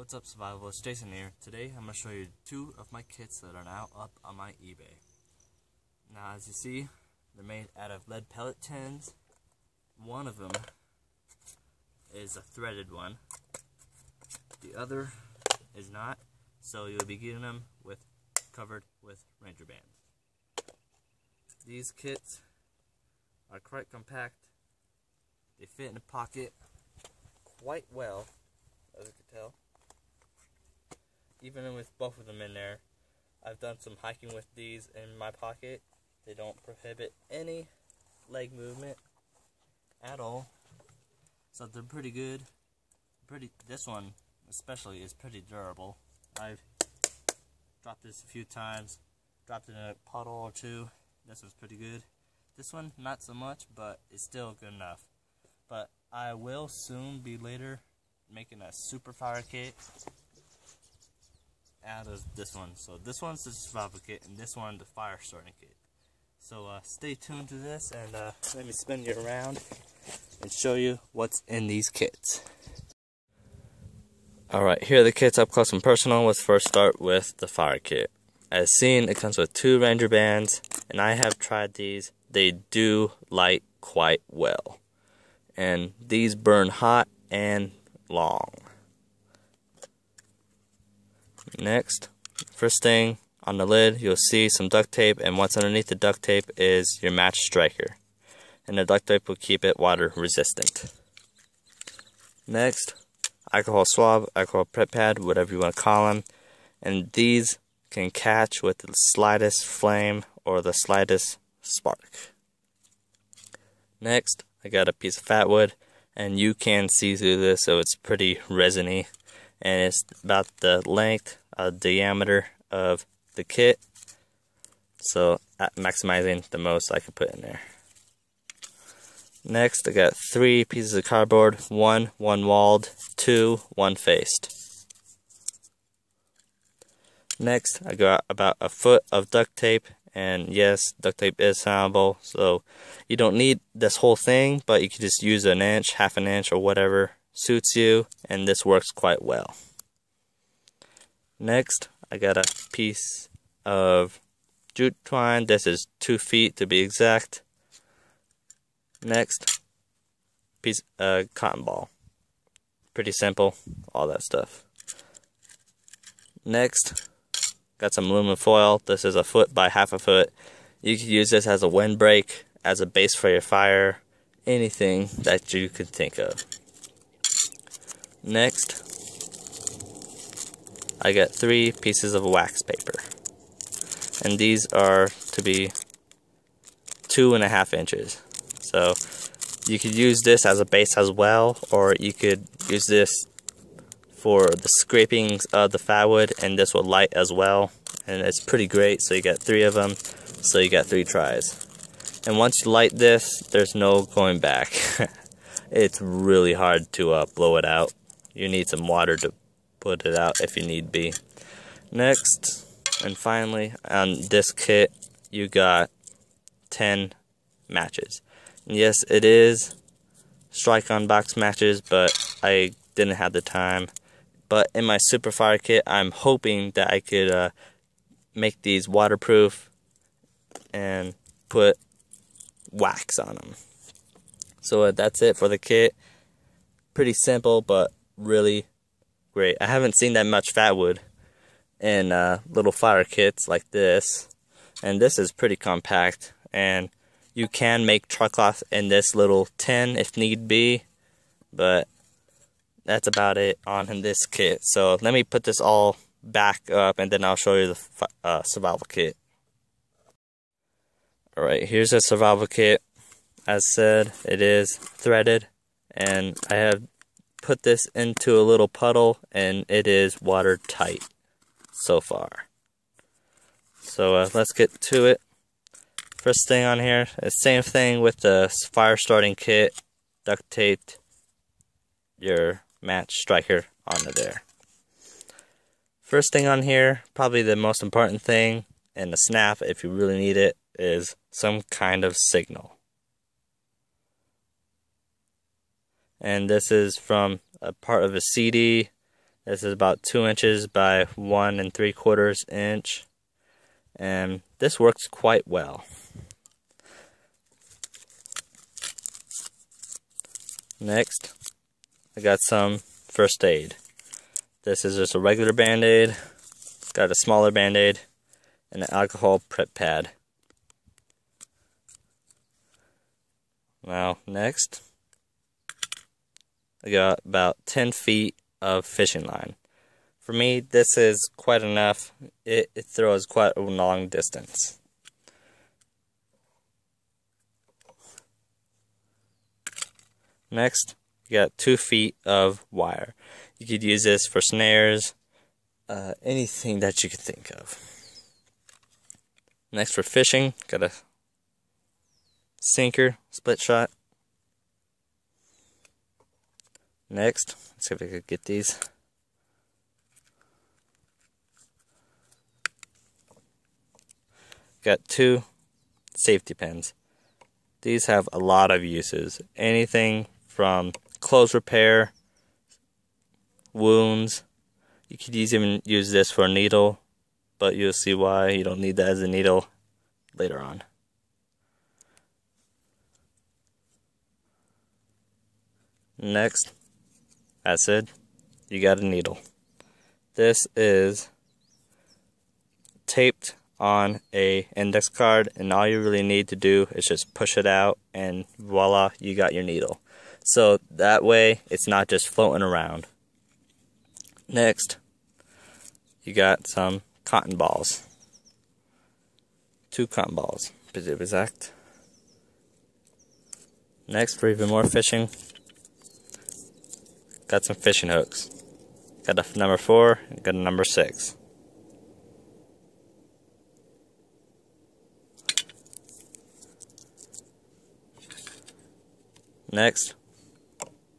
What's up, survivalist? Jason here. Today I'm going to show you two of my kits that are now up on my eBay. Now, as you see, they're made out of lead pellet tins. One of them is a threaded one. The other is not, so you'll be getting them covered with Ranger bands. These kits are quite compact. They fit in a pocket quite well, as you can tell. Even with both of them in there, I've done some hiking with these in my pocket. They don't prohibit any leg movement at all, so they're pretty good. This one especially is pretty durable. I've dropped this a few times, dropped it in a puddle or two. This one's pretty good. This one not so much, but it's still good enough. But I will soon be later making a super fire kit out of this one. So this one's the survival kit and this one the fire starting kit. So stay tuned to this and let me spin you around and show you what's in these kits. Alright, here are the kits up close and personal. Let's first start with the fire kit. As seen, it comes with 2 Ranger bands, and I have tried these. They do light quite well, and these burn hot and long. Next, first thing on the lid, you'll see some duct tape, and what's underneath the duct tape is your match striker, and the duct tape will keep it water resistant. Next, alcohol swab, alcohol prep pad, whatever you want to call them, and these can catch with the slightest flame or the slightest spark. Next, I got a piece of fat wood, and you can see through this, so it's pretty resiny, and it's about the length, diameter of the kit, so maximizing the most I could put in there. Next, I got 3 pieces of cardboard, one walled, 2 one faced. Next, I got about a foot of duct tape, and yes, duct tape is flammable, so you don't need this whole thing, but you can just use an inch, half an inch, or whatever suits you, and this works quite well. Next, I got a piece of jute twine. This is 2 feet to be exact. Next, piece of cotton ball. Pretty simple, all that stuff. Next, got some aluminum foil. This is 1 foot by half a foot. You can use this as a windbreak, as a base for your fire, anything that you could think of. Next, I got 3 pieces of wax paper, and these are to be 2.5 inches. So you could use this as a base as well, or you could use this for the scrapings of the fat wood, and this will light as well, and it's pretty great. So you got 3 of them, so you got 3 tries, and once you light this, there's no going back. It's really hard to blow it out. You need some water to put it out if you need be. Next, and finally, on this kit, you got 10 matches. And yes, it is strike-on box matches, but I didn't have the time. But in my super fire kit, I'm hoping that I could make these waterproof and put wax on them. So that's it for the kit. Pretty simple, but really great. I haven't seen that much fat wood in little fire kits like this, and this is pretty compact, and you can make truck cloth in this little tin if need be, but that's about it on this kit. So let me put this all back up, and then I'll show you the survival kit. Alright, here's a survival kit. As said, it is threaded, and I have put this into a little puddle, and it is watertight so far. So let's get to it. First thing on here, the same thing with the fire starting kit. Duct taped your match striker onto there. First thing on here, probably the most important thing, and the snap if you really need it, is some kind of signal. And this is from a part of a CD This is about 2 inches by 1 3/4 inch, and this works quite well. Next, I got some first aid. This is just a regular Band-Aid. Got a smaller Band-Aid and an alcohol prep pad. Now, next, I got about 10 feet of fishing line. For me, this is quite enough. It throws quite a long distance. Next, you got 2 feet of wire. You could use this for snares, anything that you could think of. Next, for fishing, got a sinker, split shot. Next, let's see if I could get these. Got 2 safety pins. These have a lot of uses. Anything from clothes repair, wounds. You could even use this for a needle, but you'll see why you don't need that as a needle later on. Next, as said, you got a needle. This is taped on a index card, and all you really need to do is just push it out, and voila, you got your needle. So that way it's not just floating around. Next, you got some cotton balls. 2 cotton balls, to be exact. Next, for even more fishing, got some fishing hooks. Got a number 4 and got a number 6. Next,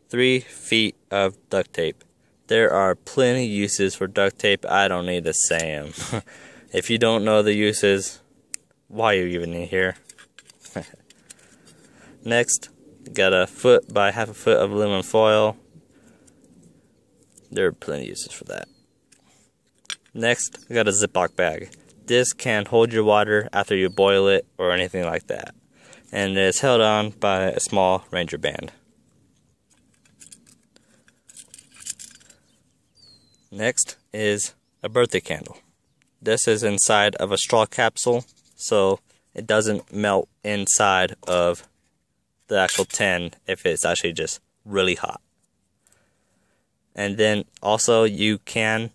3 feet of duct tape. There are plenty of uses for duct tape. I don't need to say them. If you don't know the uses, why are you even in here? Next, got a 1 by 1/2 foot of aluminum foil. There are plenty of uses for that. Next, I got a Ziploc bag. This can hold your water after you boil it or anything like that. And it's held on by a small Ranger band. Next is a birthday candle. This is inside of a straw capsule, so it doesn't melt inside of the actual tin if it's actually just really hot. And then also you can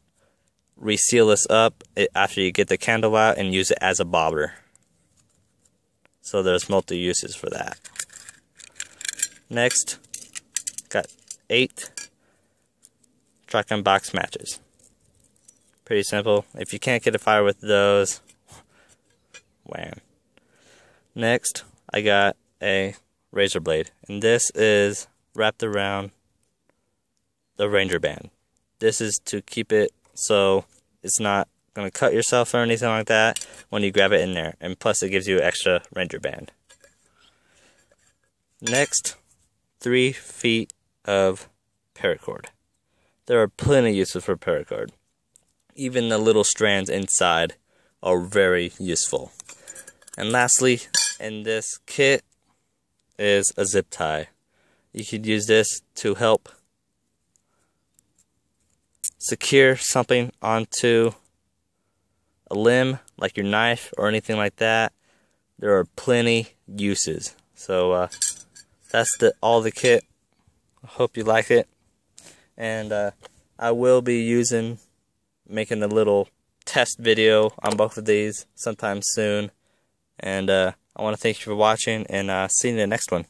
reseal this up after you get the candle out and use it as a bobber. So there's multiple uses for that. Next, got 8 shotgun box matches. Pretty simple. If you can't get a fire with those, wham. Next, I got a razor blade, and this is wrapped around the Ranger band. This is to keep it so it's not going to cut yourself or anything like that when you grab it in there, and plus it gives you extra Ranger band. Next, 3 feet of paracord. There are plenty of uses for paracord. Even the little strands inside are very useful. And lastly, in this kit is a zip tie. You could use this to help secure something onto a limb, like your knife or anything like that. There are plenty uses. So that's all the kit. I hope you like it. And I will be making a little test video on both of these sometime soon. And I want to thank you for watching, and see you in the next one.